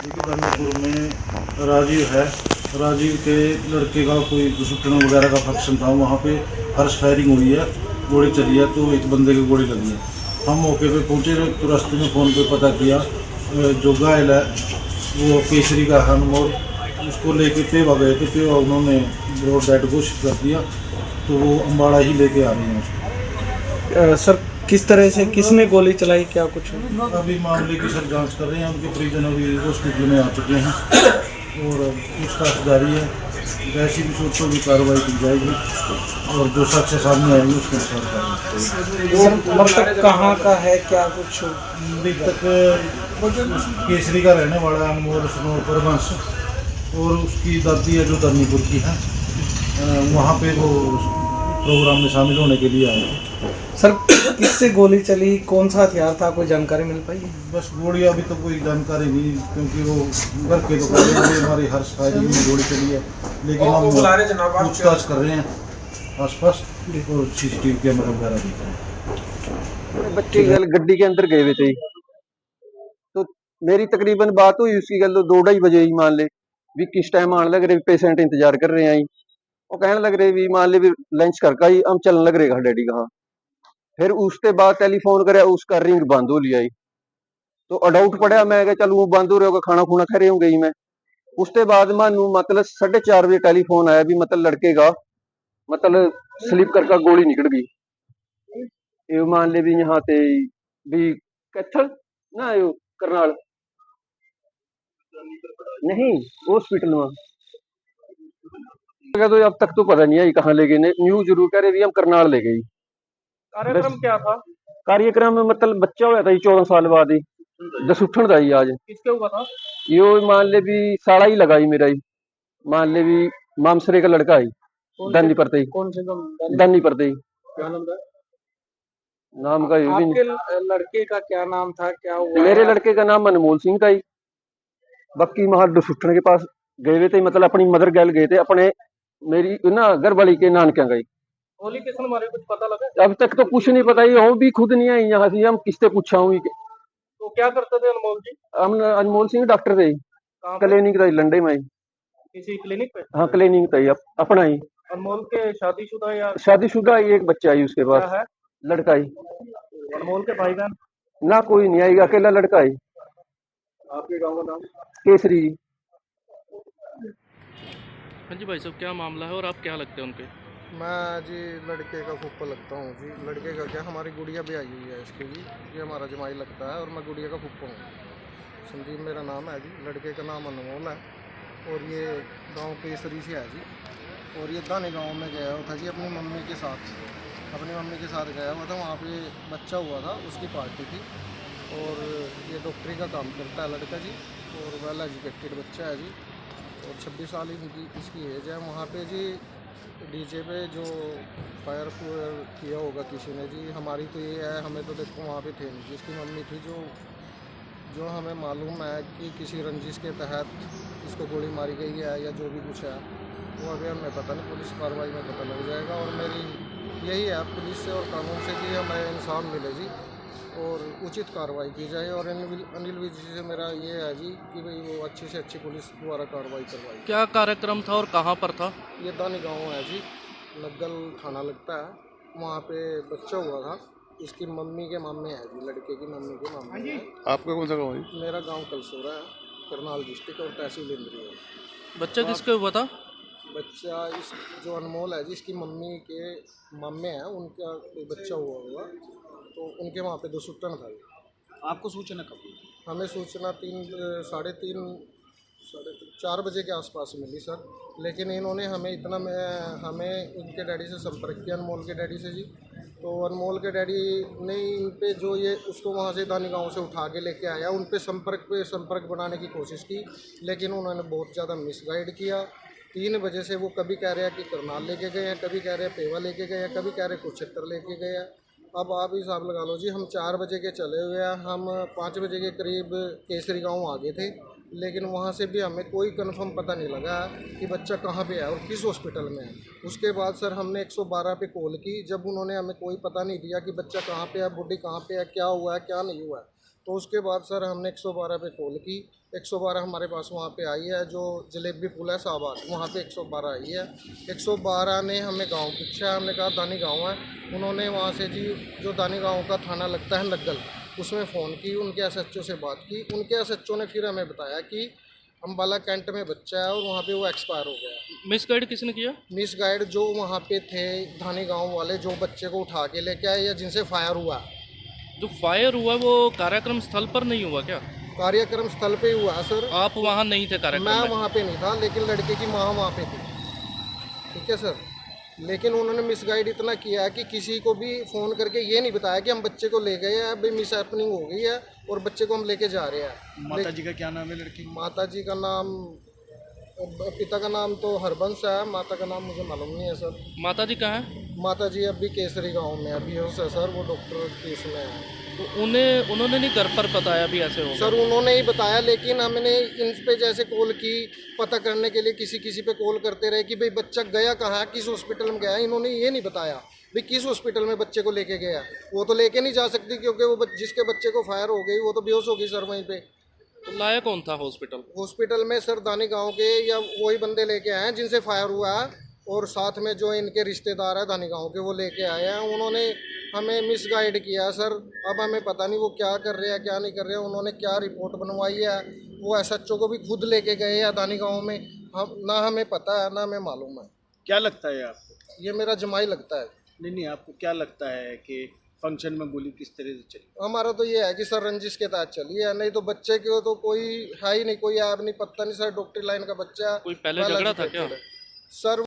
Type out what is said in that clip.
देखिए धर्मपुर में राजीव है। राजीव के लड़के का कोई दुष्कर्म वगैरह का फंक्शन था, वहाँ पे हर्ष फायरिंग हुई है, गोली चली है, तो एक बंदे की गोली लगी है। हम मौके पे पहुँचे तो रास्ते में फ़ोन पे पता किया जो घायल है वो केसरी का है अनमोल, उसको लेके पेवा गए थे। पेवा उन्होंने वो डेड घोषित कर दिया, तो वो अम्बाड़ा ही लेके आ रही हैं उसको। सर किस तरह से किसने गोली चलाई, क्या कुछ? अभी मामले की सर जांच कर रहे हैं, उनके परिजन अभी हॉस्पिटल में आ चुके हैं और पूछताछ जारी है। वैसी भी सोचों की कार्रवाई की जाएगी और जो साक्ष्य सामने आएंगे उसके अनुसार मतलब कहाँ का है, क्या कुछ? अभी तक केसरी का रहने वाला है अनमोल परवंश, और उसकी दादी है जो धर्मपुर की है, वहाँ पे वो प्रोग्राम में शामिल होने के लिए आए थे। सर किससे गोली चली, कौन सा हथियार था, कोई जानकारी मिल पाई? बस गोली अभी तो कोई जानकारी नहीं, क्योंकि वो घर के तो करेंगे, हमारी हर फायरिंग में गोली चली है, लेकिन हम पूछताछ कर रहे हैं आसपास और सीसीटीवी कैमरा वगैरह देख रहे हैं। बच्चे गड्डी के अंदर गए हुए थे, तो मेरी तकरीबन बात हुई उसकी गल 2-2:30 बजे ही, मान ले भी किस टाइम आने लग रहे, पेशेंट इंतजार कर रहे हैं। वो कहने लग रहे भी मान ले भी लंच करके ही हम चलने लग रहे डैडी कहाँ। फिर उसके बाद टेलीफोन करे, उसका रिंग बंद हो लिया। तो अडाउट पड़ा, मैं क्या चल वो बंद हो रहा होगा, खाना खुना खा रहे होंगे ही। मैं उसके बाद मानू मतलब 4:30 बजे टेलीफोन आया भी मतलब लड़के का मतलब स्लिप करके गोली निकल गई। ये मान ले भी यहाँ ते भी कैथल ना यो करनाल नहीं हॉस्पिटल में। तो अब तक तो पता नहीं है कहाँ ले गए, न्यूज जरूर कह रहे भी हम करनाल ले गई। कार्यक्रम क्या था? कार्यक्रम में मतलब बच्चा हुआ था 14 साल बाद ही, दस उठन था आज। किसके हुआ था? यो मान ले भी साड़ा ही लगाई मेरा ही, मान ले भी मामसरे का लड़का है, दानी परते ही, कौन से दानी परते ही क्या नाम था? नाम का। ये भी आपके लड़के का क्या नाम था, क्या हुआ? मेरे लड़के का नाम अनमोल सिंह था ही। बाकी वहां डसुठन के पास गए हुए थे, मतलब अपनी मदर गैल गए थे, अपने मेरी ना घर वाली के नानकिया गई। गोली किसने मारी, कुछ पता लगा? अब तक तो कुछ नहीं पता, ही हम भी खुद नहीं आई यहाँ से, हम किससे पूछा हूँ। तो क्या करते थे अनमोल जी? हम अनमोल सिंह डॉक्टर थे, कहाँ पे? क्लिनिक था लंडे में। किसी क्लिनिक पे? हाँ क्लिनिक था अपना ही। अनमोल के शादीशुदा या शादीशुदा ही, एक बच्चा आई उसके क्या पास, है? लड़का ही। अनमोल के भाई बहन? ना कोई नहीं आई, अकेला लड़का ही। आपके गाँव का नाम? केसरी जी। हाँ जी भाई साहब, क्या मामला है और आप क्या लगते हैं उनके? मैं जी लड़के का फूफा लगता हूँ जी। लड़के का क्या, हमारी गुड़िया भी आई हुई है इसकी जी, ये हमारा जमाई लगता है और मैं गुड़िया का फूफा हूँ। संदीप मेरा नाम है जी। लड़के का नाम अनमोल है और ये गांव केसरी से है जी। और ये दाने गांव में गया हुआ था जी अपनी मम्मी के साथ, गया हुआ था। वहाँ पे बच्चा हुआ था, उसकी पार्टी थी। और ये डॉक्टरी का काम करता है लड़का जी, और वेल एजुकेटेड बच्चा है जी, और 26 साल ही इसकी एज है। वहाँ पे जी डीजे पे जो फायर किया होगा किसी ने जी, हमारी तो ये है, हमें तो देखो वहाँ पे थे नहीं। जिसकी मम्मी थी, जो हमें मालूम है कि किसी रंजिश के तहत इसको गोली मारी गई है या जो भी कुछ है, वो अभी हमें पता नहीं, पुलिस कार्रवाई में पता लग जाएगा। और मेरी यही है पुलिस से और कानून से कि हमें इंसाफ मिले जी और उचित कार्रवाई की जाए। और अनिल विज जी से मेरा ये है जी कि भाई वो अच्छी से अच्छी पुलिस द्वारा कार्रवाई करवाई। क्या कार्यक्रम था और कहाँ पर था? ये दानी गांव है जी, नग्गल थाना लगता है। वहाँ पे बच्चा हुआ था, इसकी मम्मी के मामे है जी, लड़के की मम्मी के मामे है। आपका कौन सा गाँव है? मेरा गांव कलसोरा है, करनाल डिस्ट्रिक्ट और तहसील इंद्री है। बच्चा किसके हुआ था? बच्चा इस जो अनमोल है जी, इसकी मम्मी के मामे हैं, उनका कोई बच्चा हुआ तो उनके वहाँ पे दुसुट्टन था। आपको सूचना कब हुई? हमें सूचना 4 बजे के आसपास मिली सर। लेकिन इन्होंने हमें हमें उनके डैडी से संपर्क किया, अनमोल के डैडी से जी। तो अनमोल के डैडी ने इन पे जो ये उसको वहाँ से दानी गांव से उठा के लेके आया, उन पे संपर्क बनाने की कोशिश की, लेकिन उन्होंने बहुत ज़्यादा मिसगाइड किया। 3 बजे से वो कभी कह रहे हैं कि करनाल लेके गए हैं, कभी कह रहे हैं पेवा लेके गए हैं, कभी कह रहे हैं कुरुक्षेत्र लेके गए हैं। अब आप हिसाब लगा लो जी, हम 4 बजे के चले हुए हैं, हम 5 बजे के करीब केसरी गांव आ गए थे, लेकिन वहाँ से भी हमें कोई कंफर्म पता नहीं लगा कि बच्चा कहाँ पे है और किस हॉस्पिटल में है। उसके बाद सर हमने 112 पे कॉल की, जब उन्होंने हमें कोई पता नहीं दिया कि बच्चा कहाँ पे है, बॉडी कहाँ पे है, क्या हुआ है क्या नहीं हुआ है। तो उसके बाद सर हमने 112 पे कॉल की 112 हमारे पास वहाँ पे आई है। जो जलेबी पुल है शाहबाद, वहाँ पे 112 आई है। 112 ने हमें गांव पूछा, हमने कहा दानी गांव है। उन्होंने वहाँ से जी जो दानी गांव का थाना लगता है नग्गल, उसमें फ़ोन की, उनके एसएचओ से बात की। उनके एसएचओ ने फिर हमें बताया कि अम्बाला कैंट में बच्चा है और वहाँ पे वो एक्सपायर हो गया। मिस गाइड किसने किया? मिस गाइड जो वहाँ पे थे धानी गांव वाले, जो बच्चे को उठा के लेके आए या जिनसे फायर हुआ। जो फायर हुआ वो कार्यक्रम स्थल पर नहीं हुआ क्या? कार्यक्रम स्थल पे हुआ सर। आप वहाँ नहीं थे कार्यक्रम मैं में? वहाँ पे नहीं था, लेकिन लड़के की माँ वहाँ पे थी। ठीक है सर, लेकिन उन्होंने मिसगाइड इतना किया है कि किसी को भी फ़ोन करके ये नहीं बताया कि हम बच्चे को ले गए हैं, भाई मिस हैपनिंग हो गई है और बच्चे को हम लेके जा रहे हैं। माता जी का क्या नाम है लड़की? माता जी का नाम, पिता का नाम तो हरबंश है, माता का नाम मुझे मालूम नहीं है सर। माता जी कहाँ है? माता जी अभी केसरी गांव में अभी हो सर, वो डॉक्टर केस में है। तो उन्होंने नहीं घर पर बताया भी ऐसे होगा? सर उन्होंने ही बताया, लेकिन हमने इन पे जैसे कॉल की पता करने के लिए किसी पे कॉल करते रहे कि भाई बच्चा गया कहाँ है, किस हॉस्पिटल में गया है। इन्होंने ये नहीं बताया भाई किस हॉस्पिटल में बच्चे को लेके गया। वो तो लेके नहीं जा सकती क्योंकि वो जिसके बच्चे को फायर हो गई वो तो बेहोश हो गई सर वहीं पे। तो लाया कौन था हॉस्पिटल? हॉस्पिटल में सर दानी गांव के या वही बंदे लेके आए हैं जिनसे फायर हुआ है, और साथ में जो इनके रिश्तेदार है दानी गांव के वो लेके आए हैं। उन्होंने हमें मिसगाइड किया सर। अब हमें पता नहीं वो क्या कर रहे हैं क्या नहीं कर रहे हैं। उन्होंने क्या रिपोर्ट बनवाई है, वो एसएचओ को भी खुद लेके गए हैं दानी गांव में, हम ना हमें पता है ना हमें मालूम है। क्या लगता है आपको? ये मेरा जमाई लगता है। नहीं, आपको क्या लगता है कि फंक्शन में गोली किस तरह से चली? हमारा तो ये है कि सर रंजिश के तहत चली है, नहीं तो बच्चे को तो कोई है ही नहीं, कोई ऐप नहीं, पता नहीं सर। डॉक्टरी लाइन का बच्चा कोई पहले झगड़ा था क्या? सर